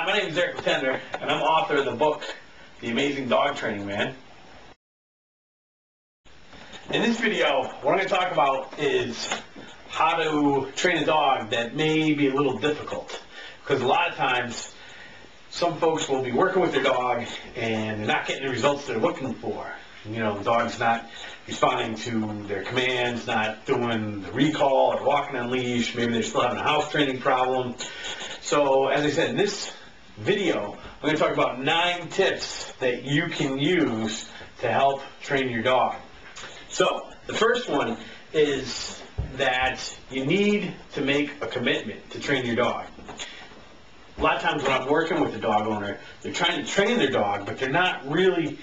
my name is Eric Tender, and I'm author of the book, The Amazing Dog Training Man. In this video, what I'm going to talk about is how to train a dog that may be a little difficult. Because a lot of times, some folks will be working with their dog and they're not getting the results they're looking for. You know, the dog's not responding to their commands, not doing the recall or walking on leash. Maybe they're still having a house training problem. So, as I said, in this video, I'm going to talk about 9 tips that you can use to help train your dog. So, the first one is that you need to make a commitment to train your dog. A lot of times when I'm working with the dog owner, they're trying to train their dog, but they're not really,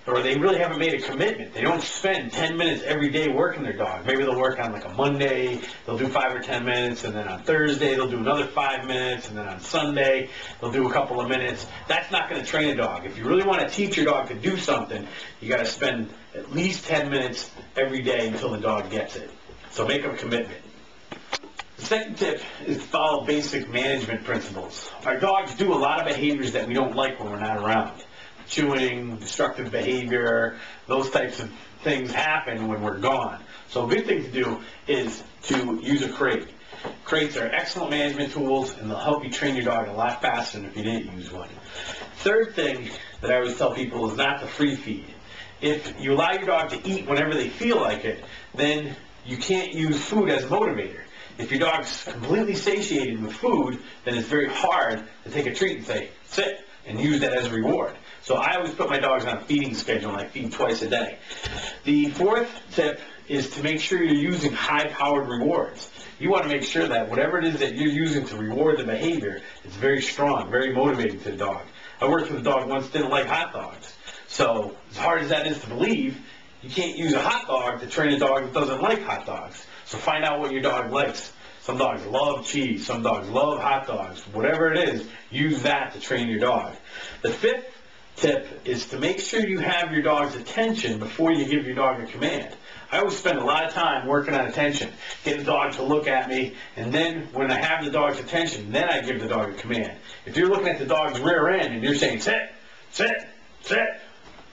or they really haven't made a commitment. They don't spend 10 minutes every day working their dog. Maybe they'll work on like a Monday, they'll do 5 or 10 minutes, and then on Thursday they'll do another 5 minutes, and then on Sunday they'll do a couple of minutes. That's not going to train a dog. If you really want to teach your dog to do something, you got to spend at least 10 minutes every day until the dog gets it. So make a commitment. The second tip is to follow basic management principles. Our dogs do a lot of behaviors that we don't like when we're not around. Chewing, destructive behavior, those types of things happen when we're gone. So a good thing to do is to use a crate. Crates are excellent management tools, and they'll help you train your dog a lot faster than if you didn't use one. Third thing that I always tell people is not to free feed. If you allow your dog to eat whenever they feel like it, then you can't use food as a motivator. If your dog's completely satiated with food, then it's very hard to take a treat and say, sit, and use that as a reward. So I always put my dogs on a feeding schedule, and I feed twice a day. The fourth tip is to make sure you're using high-powered rewards. You want to make sure that whatever it is that you're using to reward the behavior is very strong, very motivating to the dog. I worked with a dog once that didn't like hot dogs. So as hard as that is to believe, you can't use a hot dog to train a dog that doesn't like hot dogs. So find out what your dog likes. Some dogs love cheese, some dogs love hot dogs. Whatever it is, use that to train your dog. The fifth tip is to make sure you have your dog's attention before you give your dog a command. I always spend a lot of time working on attention, getting the dog to look at me, and then when I have the dog's attention, then I give the dog a command. If you're looking at the dog's rear end and you're saying, sit, sit, sit,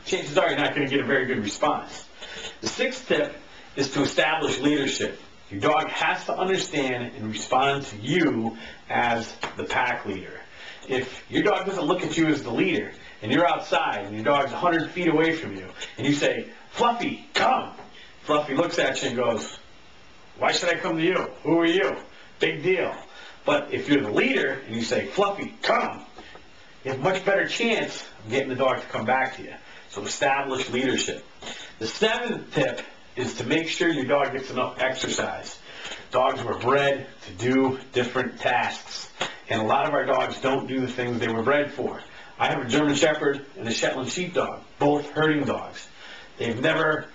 chances are you're not going to get a very good response. The sixth tip is to establish leadership. Your dog has to understand and respond to you as the pack leader. If your dog doesn't look at you as the leader, and you're outside, and your dog's 100 feet away from you, and you say, Fluffy, come. Fluffy looks at you and goes, why should I come to you? Who are you? Big deal. But if you're the leader, and you say, Fluffy, come, you have a much better chance of getting the dog to come back to you. So establish leadership. The seventh tip is to make sure your dog gets enough exercise. Dogs were bred to do different tasks, and a lot of our dogs don't do the things they were bred for. I have a German Shepherd and a Shetland Sheepdog, both herding dogs. They've never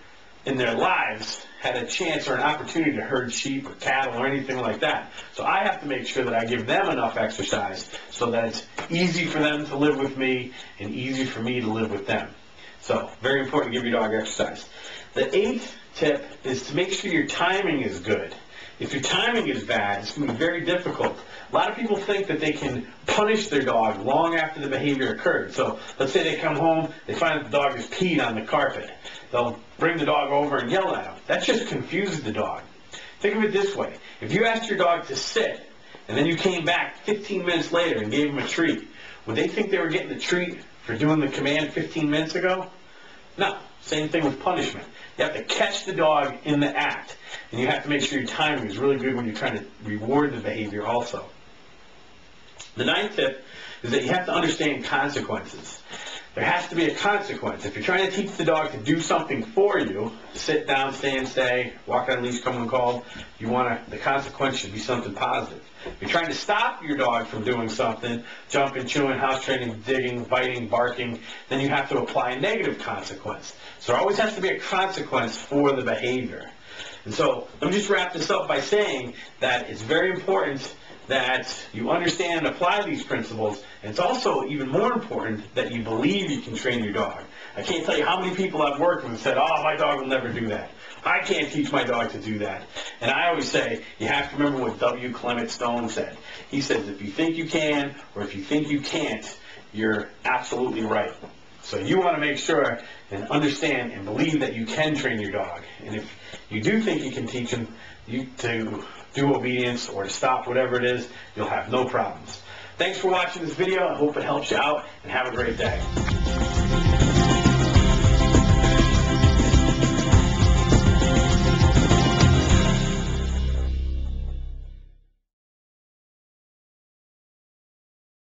in their lives had a chance or an opportunity to herd sheep or cattle or anything like that. So I have to make sure that I give them enough exercise so that it's easy for them to live with me and easy for me to live with them. So, very important to give your dog exercise. The eighth tip is to make sure your timing is good. If your timing is bad, it's going to be very difficult. A lot of people think that they can punish their dog long after the behavior occurred. So, let's say they come home, they find that the dog has peed on the carpet. They'll bring the dog over and yell at him. That just confuses the dog. Think of it this way. If you asked your dog to sit, and then you came back 15 minutes later and gave him a treat, would they think they were getting a treat for doing the command 15 minutes ago? No. Same thing with punishment. You have to catch the dog in the act, and you have to make sure your timing is really good when you're trying to reward the behavior also. The ninth tip is that you have to understand consequences. There has to be a consequence. If you're trying to teach the dog to do something for you, sit down, stand, stay, walk on leash, come when called, the consequence should be something positive. If you're trying to stop your dog from doing something, jumping, chewing, house training, digging, biting, barking, then you have to apply a negative consequence. So there always has to be a consequence for the behavior. And so let me just wrap this up by saying that it's very important that you understand and apply these principles, and it's also even more important that you believe you can train your dog. I can't tell you how many people I've worked with and said, oh, my dog will never do that. I can't teach my dog to do that. And I always say, you have to remember what W. Clement Stone said. He says, if you think you can, or if you think you can't, you're absolutely right. So you want to make sure and understand and believe that you can train your dog. And if you do think you can teach him to do obedience or to stop whatever it is, you'll have no problems. Thanks for watching this video. I hope it helps you out, and have a great day.